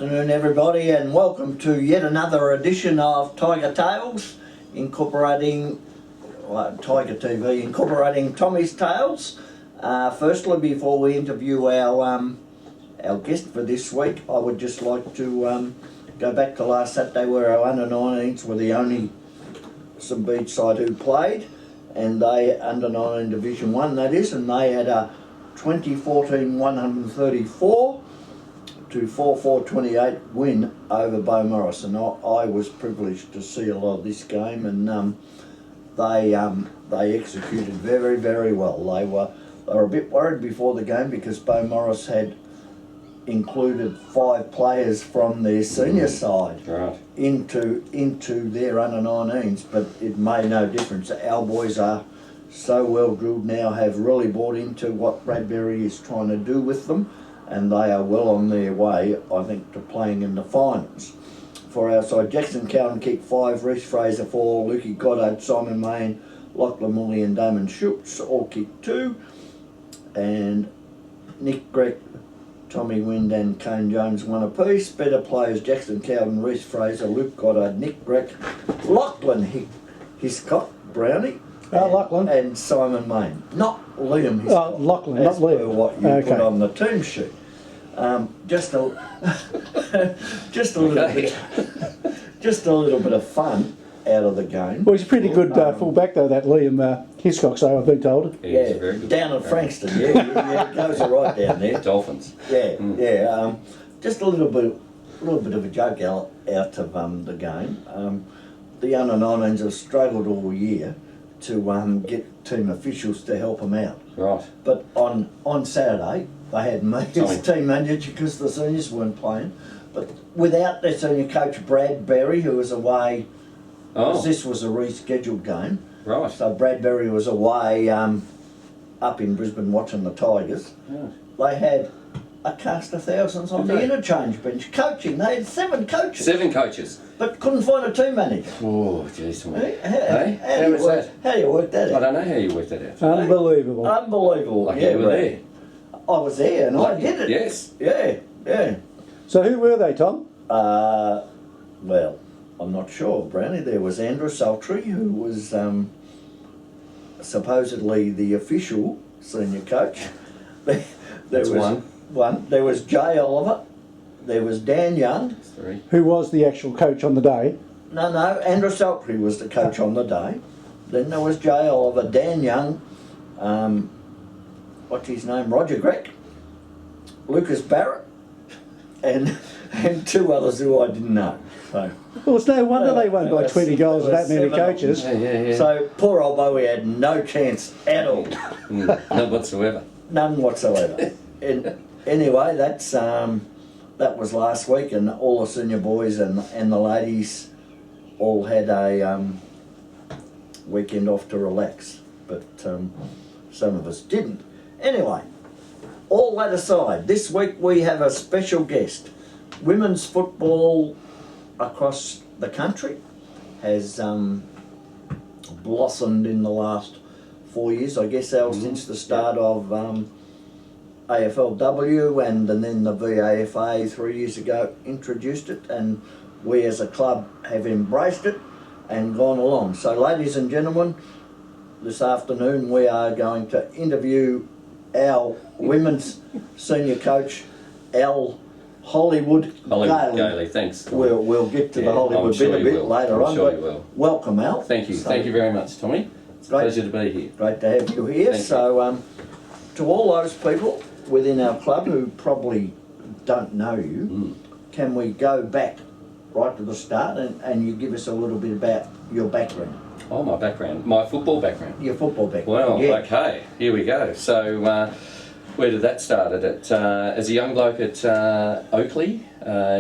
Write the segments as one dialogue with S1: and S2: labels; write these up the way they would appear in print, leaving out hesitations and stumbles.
S1: afternoon, everybody, and welcome to yet another edition of Tiger Tales, incorporating Tiger TV, incorporating Tommy's Tales. Firstly, before we interview our guest for this week, I would just like to go back to last Saturday, where our under-19s were the only St Beach side who played, and they under-19 Division 1, that is, and they had a 2014 134 to 4-4-28 win over Beaumaris, and I was privileged to see a lot of this game, and they executed very, very well. They were a bit worried before the game because Beaumaris had included 5 players from their senior side into their under-19s, but it made no difference. Our boys are so well drilled now, have really bought into what Bradbury is trying to do with them, and they are well on their way, I think, to playing in the finals. For our side, Jackson Cowan kicked 5, Reece Fraser 4, Lukey Goddard, Simon Main, Lachlan Mully and Damon Schultz all kicked 2, and Nick Greck, Tommy Wind and Kane Jones 1 apiece. Better players, Jackson Cowan, Reece Fraser, Luke Goddard, Nick Greck, Lachlan Hiscock, Brownie,
S2: Lachlan.
S1: And Simon Main. Not Liam Hiscock.
S2: Lachlan, not Liam.
S1: What you put on the team sheet. Just a little bit of fun out of the game.
S2: Well, he's a pretty good full-back though, that Liam Hiscock, so I've been told.
S1: Yeah,
S3: very good.
S1: Down at Frankston, yeah, it goes right down there.
S3: Dolphins.
S1: Yeah. Just a little bit of a joke out of the game. The under-19s have struggled all year to get team officials to help them out.
S3: Right.
S1: But on Saturday, they had me as team manager because the seniors weren't playing. But without their senior coach, Brad Berry, who was away, because this was a rescheduled game.
S3: Right.
S1: So Bradbury was away up in Brisbane watching the Tigers.
S3: Yeah.
S1: They had a cast of thousands on the interchange bench coaching. They had 7 coaches.
S3: 7 coaches.
S1: But couldn't find a team manager.
S3: Oh, jeez.
S1: How
S3: was that?
S1: How do you work that out?
S3: I don't know how you worked that out.
S2: Unbelievable.
S1: Unbelievable.
S3: Like
S1: yeah,
S3: you were there.
S1: I was there and I did it.
S3: Yes.
S1: Yeah.
S2: So who were they, Tom?
S1: Well, I'm not sure, Brownie. There was Andrew Sultry, who was supposedly the official senior coach.
S3: That's one.
S1: There was Jay Oliver. There was Dan Young.
S3: 3.
S2: Who was the actual coach on the day?
S1: No, Andrew Sultry was the coach on the day. Then there was Jay Oliver, Dan Young, what's his name, Roger Greck, Lucas Barrett, and 2 others who I didn't know. So,
S2: Well, it's no wonder they won by 20 goals with that many
S1: 7
S2: coaches.
S3: Yeah.
S1: So poor old Bowie had no chance at all.
S3: None whatsoever.
S1: None whatsoever. And anyway, that was last week, and all the senior boys and the ladies all had a weekend off to relax, but some of us didn't. Anyway, all that aside, this week we have a special guest. Women's football across the country has blossomed in the last 4 years, I guess, since the start of AFLW, and then the VAFA 3 years ago introduced it, and we as a club have embraced it and gone along. So ladies and gentlemen, this afternoon we are going to interview our women's senior coach, Al Hollywood
S3: Gailey, thanks.
S1: We'll get to the Hollywood bit a bit later on.
S3: Sure you will.
S1: Welcome, Al.
S3: Thank you. Thank you very much, Tommy. It's a pleasure to be here.
S1: Great to have you here.
S3: Thank
S1: so, to all those people within our club who probably don't know you, can we go back right to the start and you give us a little bit about your background?
S3: Oh, my background. My football background.
S1: Your football background.
S3: Well,
S1: yeah.
S3: okay. Here we go. So, where did that start? As a young bloke at Oakley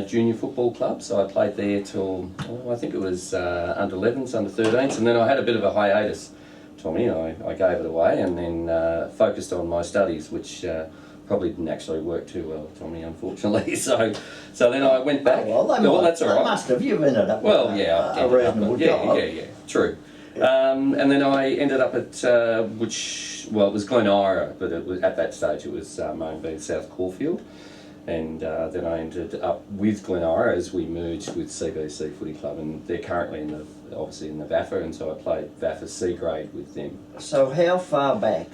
S3: Junior Football Club. So I played there till, I think it was under 11s, under 13s, and then I had a bit of a hiatus, Tommy. I gave it away and then focused on my studies, which probably didn't actually work too well, Tommy, unfortunately. So then I went back.
S1: Oh, well, that's all right. They must have. You've ended up with a reasonable job.
S3: Yeah, true. And then I ended up at, it was Glen Ira, but it was, at that stage it was Moanbean South Caulfield. And then I ended up with Glenora as we merged with CBC Footy Club, and they're currently obviously in the VAFA, and so I played VAFA C grade with them.
S1: So how far back,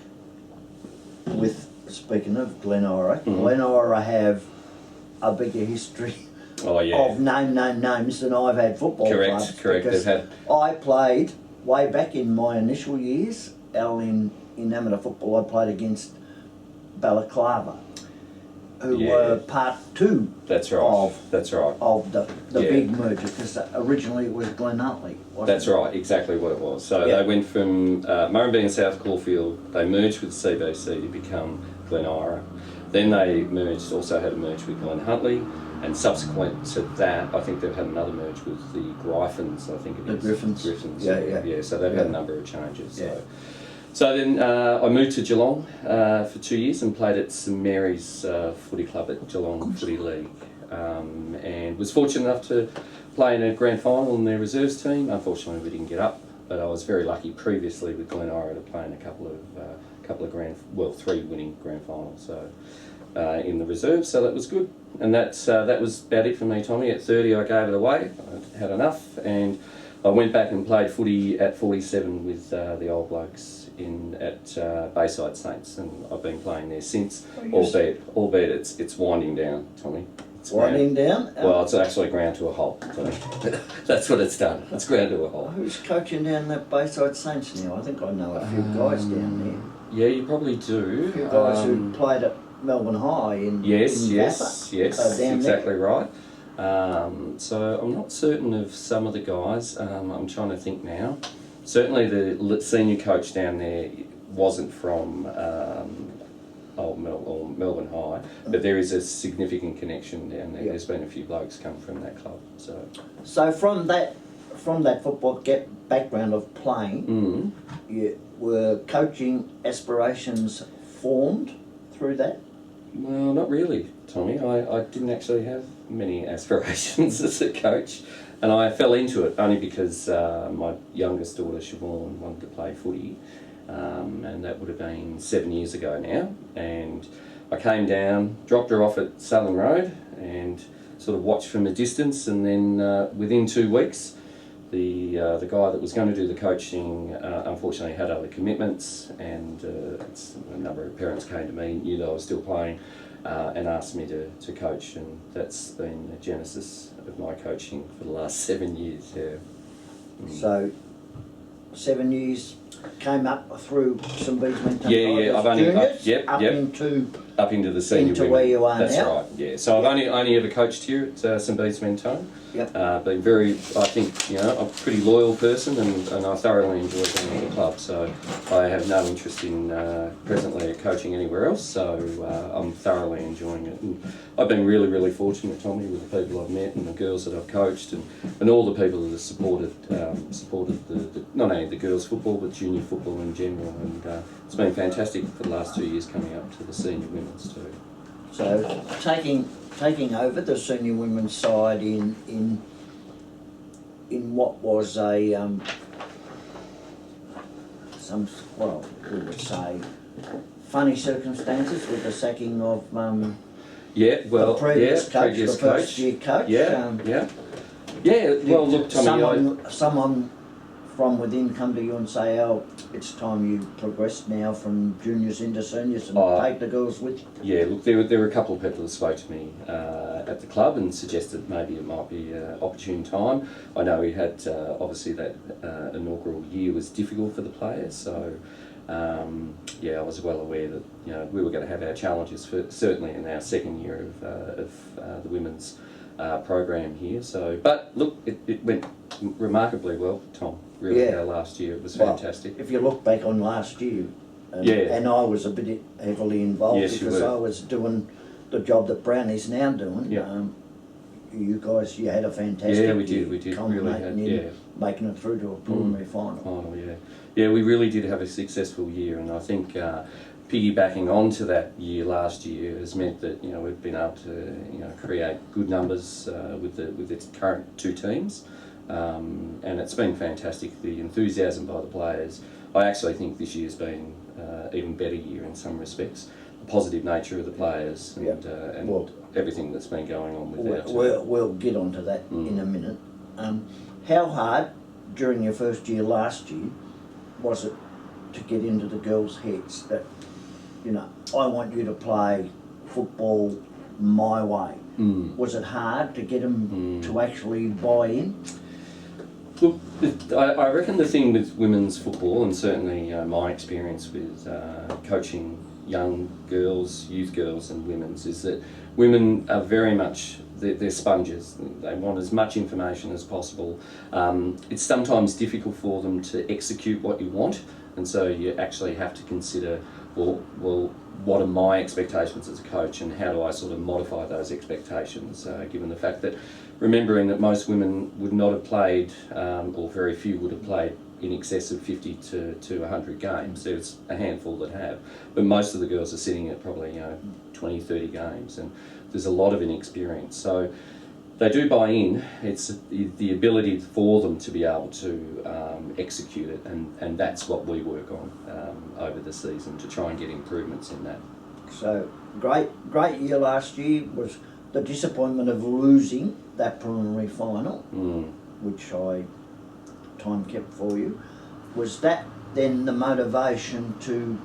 S1: speaking of Glenora, Glenora have a bigger history
S3: Oh yeah.
S1: of names than I've had football clubs.
S3: Correct.
S1: Because I played way back in my initial years, in amateur football. I played against Balaclava, who were part two.
S3: That's right.
S1: Of the big merger, because originally it was Glen Huntly.
S3: That's right, exactly what it was. So they went from Murrumbee and South Caulfield, they merged with CBC to become Glenora. Then they also had a merge with Glen Huntly, and subsequent to that, I think they've had another merge with the Griffins, I think it is.
S1: The Griffins.
S3: Yeah, so they've had a number of changes. So then I moved to Geelong for 2 years and played at St Mary's Footy Club at Geelong Footy League, and was fortunate enough to play in a grand final in their reserves team. Unfortunately, we didn't get up, but I was very lucky previously with Glenora to play in a couple of 3 winning grand finals. So in the reserves, so that was good. And that was about it for me, Tommy. At 30, I gave it away. I had enough, and I went back and played footy at 47 with the old blokes at Bayside Saints, and I've been playing there since. Albeit it's winding down, Tommy. It's
S1: winding down?
S3: Well, it's actually ground to a halt. So that's what it's done. It's ground to a halt.
S1: Who's coaching down that Bayside Saints now? I think I know a few guys down there.
S3: Yeah, you probably do.
S1: A few guys who played at Melbourne High in
S3: Yes,
S1: down
S3: exactly right. So I'm not certain of some of the guys. I'm trying to think now. Certainly the senior coach down there wasn't from Melbourne High, but there is a significant connection down there. There's been a few blokes come from that club.
S1: So from that football background of playing, were coaching aspirations formed through that?
S3: Well, not really, Tommy. I didn't actually have many aspirations as a coach, and I fell into it only because my youngest daughter, Siobhan, wanted to play footy, and that would have been 7 years ago now, and I came down, dropped her off at Southern Road, and sort of watched from a distance, and then within 2 weeks, the guy that was going to do the coaching unfortunately had other commitments, and a number of parents came to me, knew that I was still playing, and asked me to coach, and that's been the genesis of my coaching for the last 7 years.
S1: So 7 years came up through St Bees Menton
S3: I've only
S1: juniors,
S3: up into the senior
S1: into
S3: women.
S1: where you are
S3: That's
S1: now.
S3: right. Yeah. So I've only ever coached here at St Bees Mentone. Been very, I think, I'm a pretty loyal person, and I thoroughly enjoy being at the club. So I have no interest in presently coaching anywhere else. So I'm thoroughly enjoying it, and I've been really, really fortunate, Tommy, with the people I've met and the girls that I've coached, and all the people that have supported the not only the girls' football but junior football in general. And it's been fantastic for the last 2 years coming up to the senior women's too.
S1: So taking over the senior women's side in what was a we would say funny circumstances with the sacking of the previous coach, the first year coach.
S3: Well, look, Tommy,
S1: someone from within come to you and say, "Oh, it's time you progressed now from juniors into seniors and take the girls with you"? Yeah,
S3: look, there were a couple of people that spoke to me at the club and suggested maybe it might be an opportune time. I know we had, obviously that inaugural year was difficult for the players, so I was well aware that we were going to have our challenges certainly in our second year of the women's program here. So, but look, it went remarkably well, Tom. Really, our last year, it was fantastic.
S1: If you look back on last year, and I was a bit heavily involved because I was doing the job that Brownie's now doing. You guys, you had a fantastic year.
S3: We did.
S1: Culminating in making it through to a preliminary final.
S3: We really did have a successful year, and I think piggybacking onto that year last year has meant that we've been able to create good numbers with its current 2 teams. And it's been fantastic, the enthusiasm by the players. I actually think this year's been even better year in some respects. The positive nature of the players, and everything that's been going on with our team.
S1: We'll get onto that in a minute. How hard during your first year last year was it to get into the girls' heads that, you know, I want you to play football my way? Was it hard to get them to actually buy in?
S3: Look, I reckon the thing with women's football, and certainly my experience with coaching young girls, youth girls and women's, is that women are very much, they're sponges. They want as much information as possible. It's sometimes difficult for them to execute what you want, and so you actually have to consider, well, what are my expectations as a coach, and how do I sort of modify those expectations, given the fact that, remembering that most women would not have played, or very few would have played in excess of 50 to 100 games. There's a handful that have, but most of the girls are sitting at probably 20, 30 games, and there's a lot of inexperience. So they do buy in. It's the ability for them to be able to execute it, and that's what we work on over the season to try and get improvements in that. So
S1: great year last year. Was the disappointment of losing that preliminary final, which I time kept for you, was that then the motivation to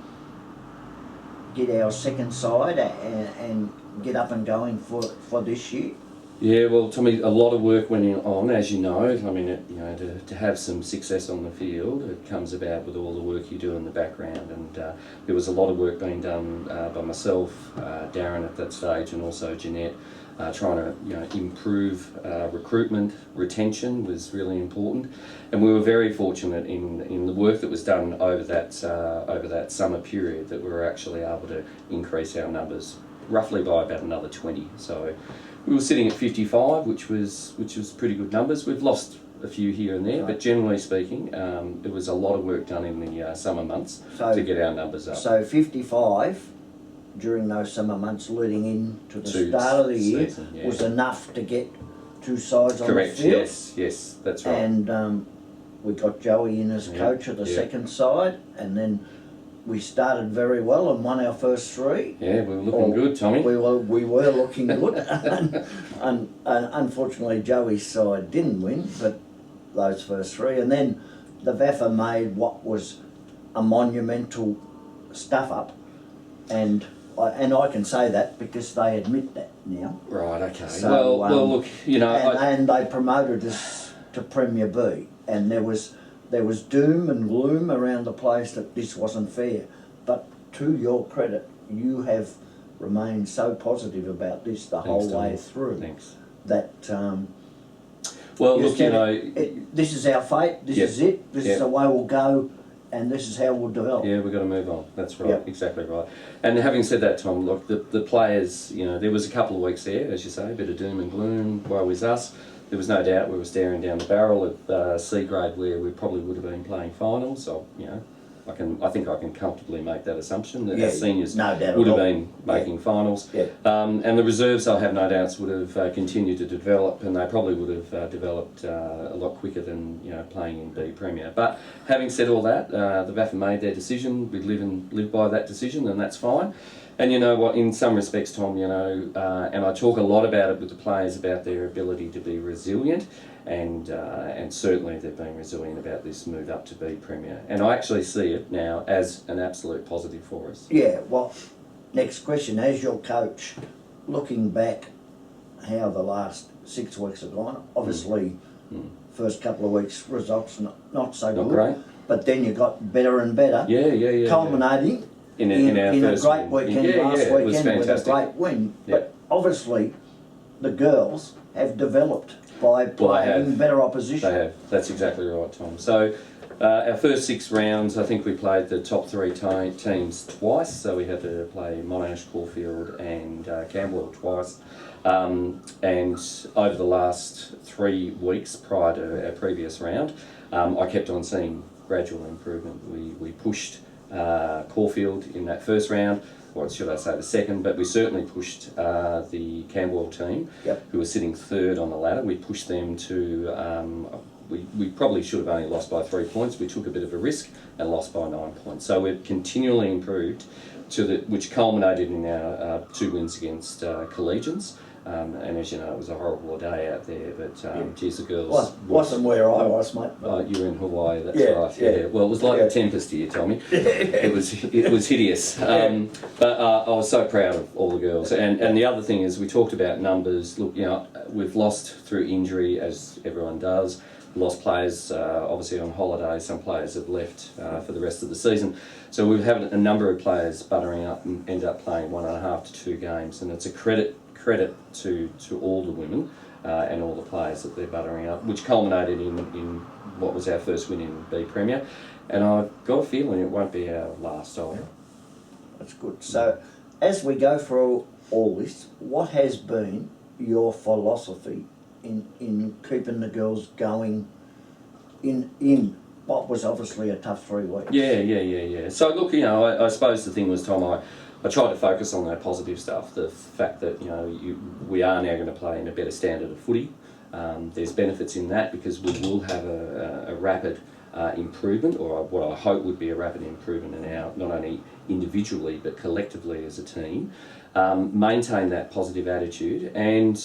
S1: get our second side and get up and going for this year?
S3: Yeah, well, Tommy, a lot of work went on, as you know. I mean, to have some success on the field, it comes about with all the work you do in the background, and there was a lot of work being done by myself, Darren at that stage, and also Jeanette, trying to improve recruitment. Retention was really important, and we were very fortunate in the work that was done over that summer period that we were actually able to increase our numbers roughly by about another 20. So we were sitting at 55, which was pretty good numbers. We've lost a few here and there, but generally speaking, it was a lot of work done in the summer months to get our numbers up.
S1: So 55 during those summer months leading into the start of the year was enough to get two sides on the field.
S3: Correct, yes, that's right.
S1: And we got Joey in as coach of the second side, and then we started very well and won our first three.
S3: Yeah, we were looking good, Tommy.
S1: We were looking good. and unfortunately, Joey's side didn't win, but those first three. And then the VAFA made what was a monumental stuff up, and I can say that because they admit that now.
S3: Right, okay.
S1: So,
S3: well, look,
S1: and they promoted us to Premier B, and there was doom and gloom around the place that this wasn't fair. But to your credit, you have remained so positive about this the whole way through.
S3: Thanks.
S1: That
S3: well, look,
S1: this is our fate. This is it. This is the way we'll go, and this is how we'll develop.
S3: Yeah, we've got to move on. That's right. Exactly right. And having said that, Tom, look, the players, there was a couple of weeks there, as you say, a bit of doom and gloom. Woe is us. There was no doubt we were staring down the barrel of C grade, where we probably would have been playing finals. So, I think I can comfortably make that assumption that our seniors would have been making finals. Yeah. And the reserves, I have no doubts, would have continued to develop, and they probably would have developed a lot quicker than playing in B Premier. But having said all that, the VAFA made their decision. We live by that decision, and that's fine. And you know what, in some respects, Tom, and I talk a lot about it with the players, about their ability to be resilient, and certainly they've been resilient about this move up to be Premier. And I actually see it now as an absolute positive for us. Yeah,
S1: well, next question, as your coach, looking back how the last 6 weeks have gone, obviously first couple of weeks results not so good.
S3: Not great.
S1: But then you got better and better.
S3: Yeah.
S1: Culminating in a great weekend last weekend with a great win. Yeah. But obviously the girls have developed by playing better opposition.
S3: They have. That's exactly right, Tom. So our first 6 rounds, I think we played the top 3 teams twice. So we had to play Monash, Caulfield and Camberwell twice. And over the last 3 weeks prior to our previous round, I kept on seeing gradual improvement. We pushed Caulfield in that first round, or should I say the second, but we certainly pushed the Camberwell team, who were sitting 3rd on the ladder. We pushed them to we probably should have only lost by 3 points. We took a bit of a risk and lost by 9 points. So we've continually improved which culminated in our 2 wins against Collegians. And as you know, it was a horrible day out there, but geez, the girls...
S1: Wasn't where I was, mate.
S3: You were in Hawaii, that's
S1: Yeah,
S3: right. Yeah. Well, it was like a tempest here, Tommy. It was hideous. But I was so proud of all the girls. And the other thing is, we talked about numbers. Look, you know, we've lost through injury, as everyone does. Lost players, obviously on holiday. Some players have left for the rest of the season. So we've had a number of players buttering up and end up playing 1.5 to 2 games, and it's a credit to all the women and all the players that they're buttering up, which culminated in what was our first win in B Premier, and I've got a feeling it won't be our last either.
S1: That's good. So, as we go through all this, what has been your philosophy in keeping the girls going in what was obviously a tough 3 weeks?
S3: Yeah. So look, you know, I suppose the thing was, Tom, I tried to focus on that positive stuff, the fact that, you know, we are now going to play in a better standard of footy. There's benefits in that because we will have a rapid improvement, or what I hope would be a rapid improvement in our, not only individually but collectively as a team. Maintain that positive attitude, and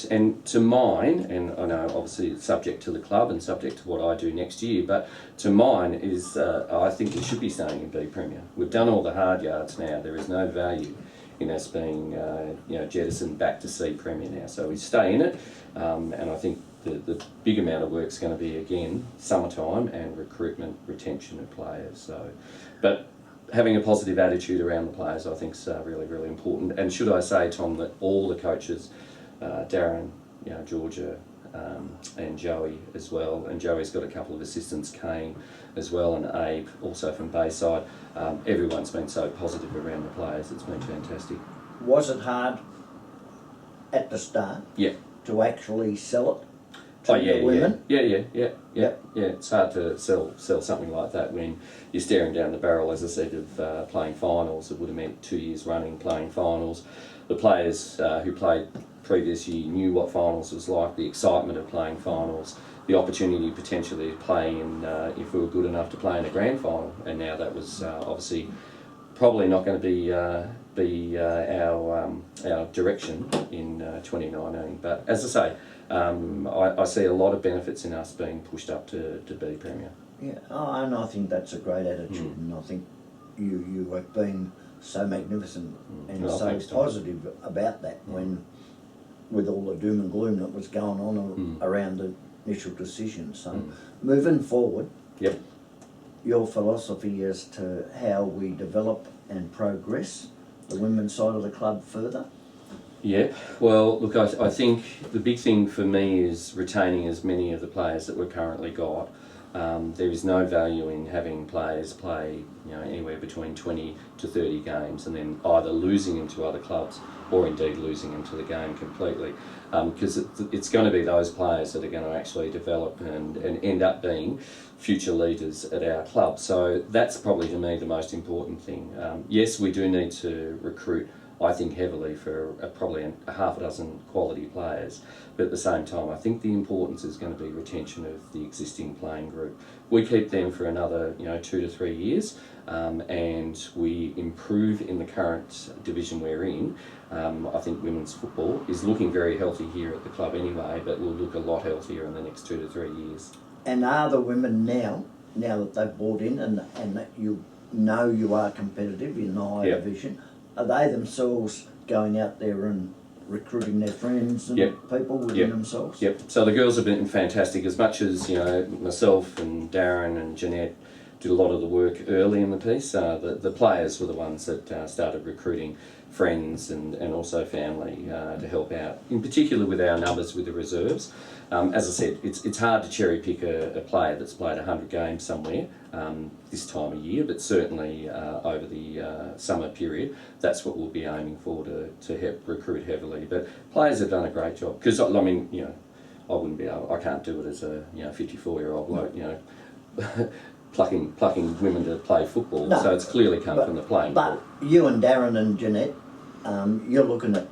S3: to mine, and I know obviously it's subject to the club and subject to what I do next year, but to mine is I think we should be staying in B Premier. We've done all the hard yards now. There is no value in us being you know, jettisoned back to C Premier now. So we stay in it, and I think the big amount of work is going to be, again, summertime and recruitment, retention of players. So, but having a positive attitude around the players, I think, is really, really important. And should I say, Tom, that all the coaches, Darren, you know, Georgia, and Joey as well, and Joey's got a couple of assistants, Kane as well, and Abe also from Bayside. Everyone's been so positive around the players. It's been fantastic.
S1: Was it hard at the start?
S3: Yeah.
S1: To actually sell it to the women?
S3: Yeah. It's hard to sell something like that when you're staring down the barrel, as I said, of playing finals. It would have meant 2 years running playing finals. The players who played previous year knew what finals was like, the excitement of playing finals, the opportunity potentially to play in, if we were good enough to play in a grand final. And now that was obviously probably not going to be our direction in 2019. But as I say, I see a lot of benefits in us being pushed up to B Premier.
S1: Yeah, and I think that's a great attitude, and I think you have been so magnificent and so positive about that when, with all the doom and gloom that was going on around the initial decision. So moving forward, your philosophy as to how we develop and progress the women's side of the club further?
S3: Yeah, well, look, I think the big thing for me is retaining as many of the players that we've currently got. There is no value in having players play, you know, anywhere between 20 to 30 games and then either losing them to other clubs or indeed losing them to the game completely. Because it's going to be those players that are going to actually develop and end up being future leaders at our club. So that's probably, to me, the most important thing. Yes, we do need to recruit, I think, heavily for probably a half a dozen quality players, but at the same time I think the importance is going to be retention of the existing playing group. We keep them for another 2 to 3 years, and we improve in the current division we're in. I think women's football is looking very healthy here at the club anyway, but will look a lot healthier in the next 2 to 3 years.
S1: And are the women now that they've bought in and that you are competitive in the higher division, are they themselves going out there and recruiting their friends and people within themselves?
S3: Yep. So the girls have been fantastic. As much as myself and Darren and Jeanette did a lot of the work early in the piece, the players were the ones that started recruiting friends and also family to help out, in particular with our numbers with the reserves. As I said, it's hard to cherry pick a player that's played 100 games somewhere this time of year, but certainly over the summer period, that's what we'll be aiming for to help recruit heavily. But players have done a great job, because I mean, I wouldn't be able, I can't do it as a 54-year-old bloke, plucking women to play football. No, so it's clearly come from the playing.
S1: But you and Darren and Jeanette, you're looking at,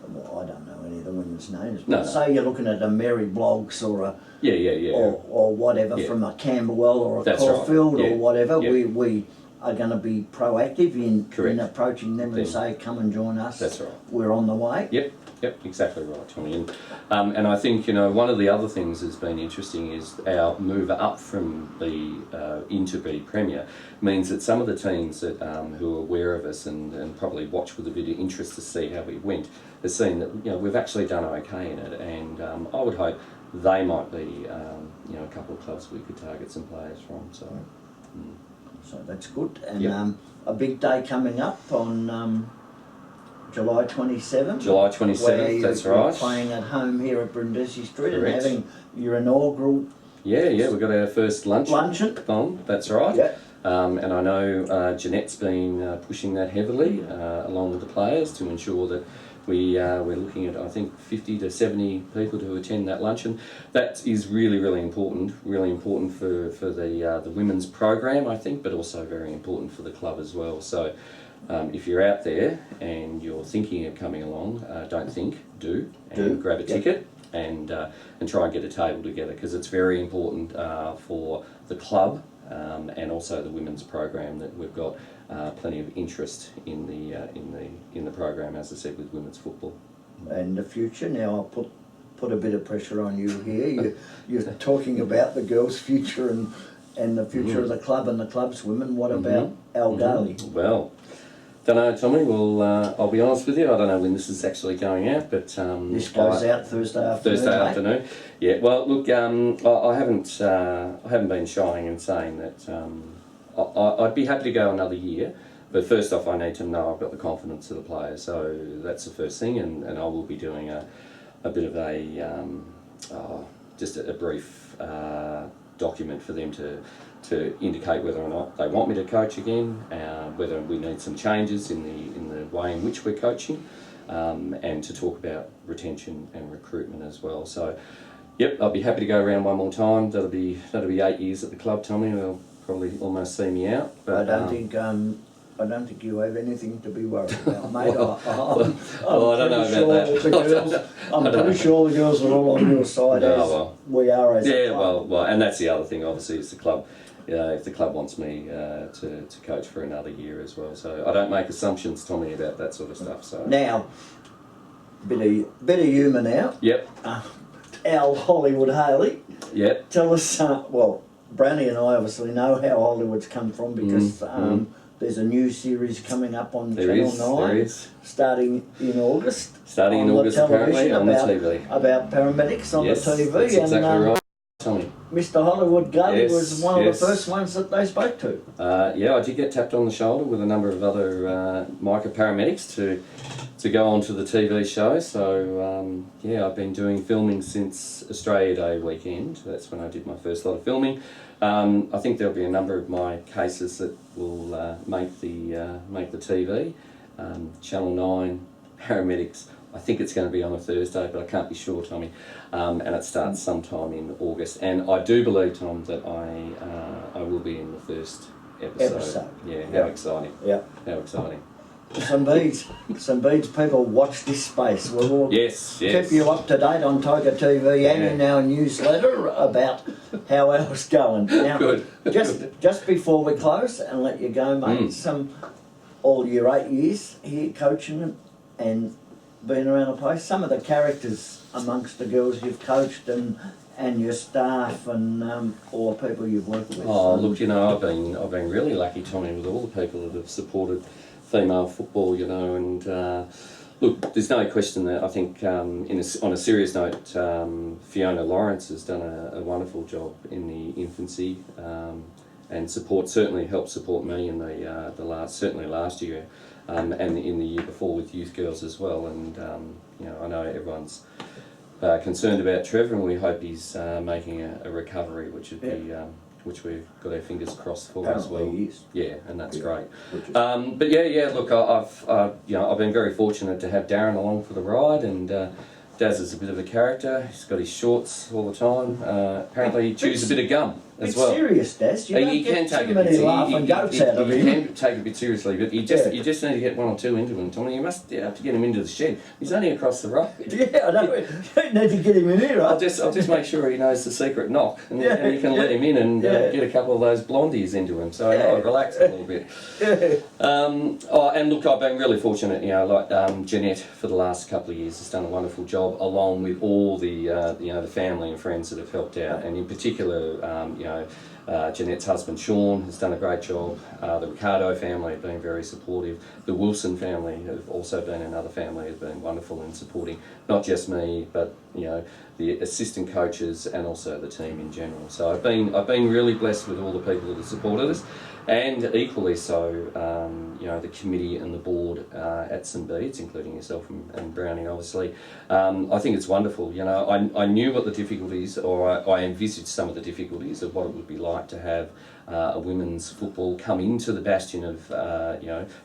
S1: well, I don't know any of the women's names, but
S3: No.
S1: say you're looking at a Mary Bloggs or a
S3: Yeah.
S1: or whatever
S3: Yeah.
S1: from a Camberwell or a
S3: That's right.
S1: Caulfield
S3: Yeah.
S1: or whatever,
S3: Yeah.
S1: we are going to be proactive in
S3: Correct.
S1: approaching them and say, come and join us.
S3: That's right.
S1: We're on the way.
S3: Yep, exactly right, Tommy. And I think, you know, one of the other things that's been interesting is our move up from the into be Premier means that some of the teams that who are aware of us and probably watch with a bit of interest to see how we went have seen that, you know, we've actually done okay in it, and I would hope they might be, you know, a couple of clubs we could target some players from. So,
S1: So that's good. And
S3: Yep.
S1: a big day coming up on July 27th.
S3: July
S1: where
S3: 27th, that's
S1: you're
S3: right.
S1: playing at home here at Brindisi Street
S3: Correct.
S1: and having your inaugural
S3: Yeah, we've got our first luncheon on, that's right.
S1: Yeah.
S3: And I know Jeanette's been pushing that heavily along with the players to ensure that we're looking at, I think, 50 to 70 people to attend that luncheon. That is really important for the women's program, I think, but also very important for the club as well. So if you're out there and you're thinking of coming along, don't think, do, and grab a ticket and try and get a table together, because it's very important for the club and also the women's program that we've got plenty of interest in the program, as I said, with women's football.
S1: And the future. Now I'll put a bit of pressure on you here. You're talking about the girls' future and the future of the club and the club's women. What about Al Gailey?
S3: Well, don't know, Tommy. Well, I'll be honest with you. I don't know when this is actually going out, but
S1: This goes out Thursday afternoon.
S3: Thursday
S1: mate.
S3: afternoon. Yeah. Well, look, I haven't been shying in saying that I'd be happy to go another year, but first off, I need to know I've got the confidence of the players. So that's the first thing, and I will be doing a bit of just a brief document for them to indicate whether or not they want me to coach again, whether we need some changes in the way in which we're coaching, and to talk about retention and recruitment as well. So, yep, I'll be happy to go around one more time. That'll be 8 years at the club, Tommy. They'll probably almost see me out. But
S1: I don't think you have anything to be worried about, mate.
S3: Well, I don't know about that.
S1: I'm pretty sure the girls are all on your side, we are as a club.
S3: Well, and that's the other thing, obviously, is the club. If the club wants me to coach for another year as well, so I don't make assumptions, Tommy, about that sort of stuff. So
S1: Now, bit of humour now.
S3: Yep.
S1: Al Hollywood Haley.
S3: Yep.
S1: Tell us, Brownie and I obviously know how Hollywood's come from because there's a new series coming up on Channel 9.
S3: There is.
S1: Starting in August.
S3: Starting in August, apparently, on the TV.
S1: About paramedics on the TV.
S3: That's exactly right, Tommy.
S1: Mr. Hollywood Gailey was one of
S3: yes.
S1: the first ones that they spoke to.
S3: Yeah, I did get tapped on the shoulder with a number of other Micah paramedics to go on to the TV show. So yeah, I've been doing filming since Australia Day weekend. That's when I did my first lot of filming. I think there'll be a number of my cases that will make the TV. Channel 9 paramedics. I think it's going to be on a Thursday, but I can't be sure, Tommy. And it starts sometime in August. And I do believe, Tom, that I will be in the first episode. Yeah, how exciting.
S1: Yeah.
S3: How exciting.
S1: Some beads, people watch this space. We'll
S3: yes.
S1: keep you up to date on Tiger TV and in our newsletter about how ours going. Now,
S3: Good.
S1: just before we close and let you go, mate, all your 8 years here coaching and being around the place, some of the characters amongst the girls you've coached and your staff and all the people you've worked with.
S3: Oh, look, you know, I've been really lucky, Tommy, with all the people that have supported female football, you know, and look, there's no question that I think on a serious note, Fiona Lawrence has done a wonderful job in the infancy and certainly helped support me in the last year and in the year before with youth girls as well. And you know, I know everyone's concerned about Trevor, and we hope he's making a recovery, which would be. Which we've got our fingers crossed for as well. Yeah, and that's great. But yeah. Look, I've been very fortunate to have Darren along for the ride, and Daz is a bit of a character. He's got his shorts all the time. Apparently, he chews a bit of gum. as well.
S1: Serious, Des. You don't get too many laughing jokes out of him.
S3: You can take it a bit seriously, but you just need to get one or two into him, Tommy. You must have to get him into the shed. He's only across the road.
S1: Yeah, I know. You don't need to get him in here.
S3: I'll just make sure he knows the secret knock, and you can let him in and get a couple of those blondies into him. So relax a little bit. And look, I've been really fortunate. Like Jeanette for the last couple of years has done a wonderful job, along with all the the family and friends that have helped out, and in particular, Jeanette's husband Sean has done a great job. The Ricardo family have been very supportive. The Wilson family have also been another family have been wonderful in supporting not just me, but the assistant coaches and also the team in general. So I've been really blessed with all the people that have supported us, and equally so, the committee and the board at St Bede's, including yourself and Brownie, obviously. I think it's wonderful. I knew what the difficulties, or I envisaged some of the difficulties of what it would be like to have a women's football come into the bastion of,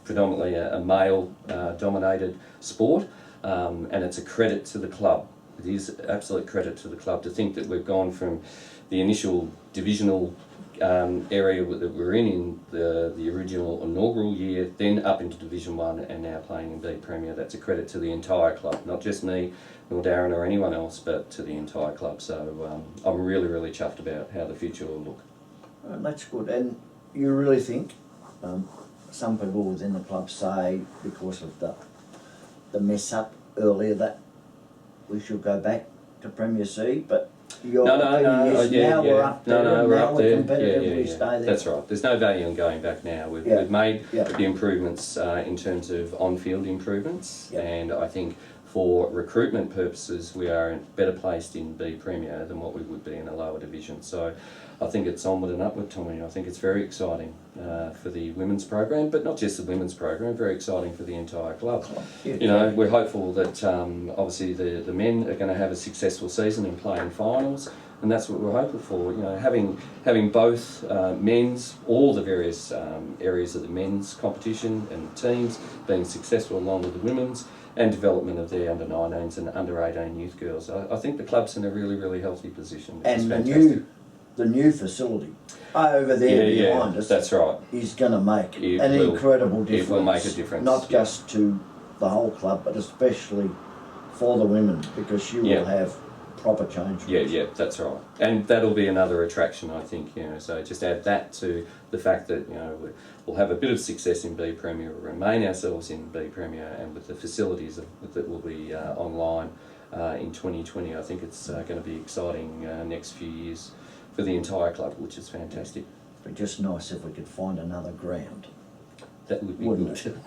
S3: predominantly a male-dominated sport, and it's a credit to the club. It is absolute credit to the club to think that we've gone from the initial divisional area that we're in the original inaugural year, then up into Division 1 and now playing in B Premier. That's a credit to the entire club, not just me, nor Darren or anyone else, but to the entire club. So I'm really, really chuffed about how the future will look.
S1: That's good. And you really think, some people within the club say, because of the mess up earlier, that we should go back to Premier C, but your opinion is now we're up there,
S3: we're up there.
S1: Competitively stay there.
S3: That's right. There's no value in going back now. We've made the improvements in terms of on-field improvements, and I think for recruitment purposes we are better placed in B Premier than what we would be in a lower division. So I think it's onward and upward, Tommy. I think it's very exciting for the women's program, but not just the women's program, very exciting for the entire club. We're hopeful that obviously the men are going to have a successful season and play in finals, and that's what we're hoping for. Having both men's, all the various areas of the men's competition and teams being successful along with the women's, and development of their under-19s and under-18 youth girls. I think the club's in a really, really healthy position.
S1: And the new facility over there behind us,
S3: that's right,
S1: is going to make an incredible difference.
S3: It will make a difference.
S1: Not just to the whole club, but especially for the women, because you will have proper change rooms.
S3: Yeah, that's right. And that'll be another attraction, I think. So just add that to the fact that we'll have a bit of success in B Premier, we'll remain ourselves in B Premier, and with the facilities that will be online in 2020, I think it's going to be exciting next few years for the entire club, which is fantastic.
S1: But just nice if we could find another ground.
S3: That would be
S1: Wouldn't
S3: good.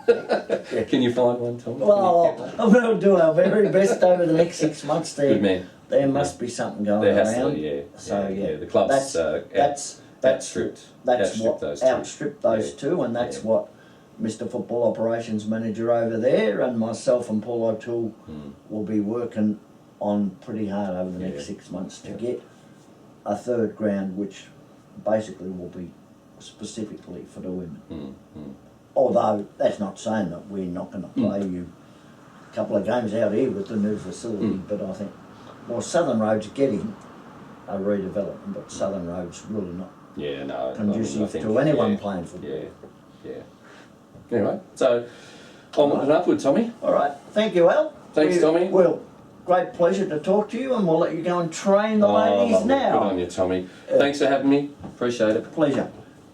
S1: it?
S3: Can you find one, Tom?
S1: Well, we'll do our very best over the next 6 months.
S3: Good man.
S1: There must be something going
S3: there has
S1: around.
S3: To,
S1: So
S3: the club's outstripped
S1: those two, and that's what Mr. Football Operations Manager over there and myself and Paul O'Toole will be working on pretty hard over the next 6 months to get a third ground, which basically will be specifically for the women. Although that's not saying that we're not going to play you a couple of games out here with the new facility, but I think Southern Road's getting a redevelopment, but Southern Road's really not conducive to anyone playing football.
S3: Anyway, so onward and upward, Tommy.
S1: All right, thank you, Al.
S3: Thanks, Tommy.
S1: Well, great pleasure to talk to you, and we'll let you go and train the ladies now.
S3: Good on you, Tommy. Thanks for having me. Appreciate it.
S1: Pleasure.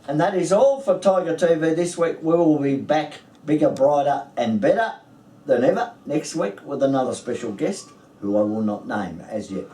S1: And that is all for Tiger TV this week. We will be back bigger, brighter and better than ever next week with another special guest who I will not name as yet.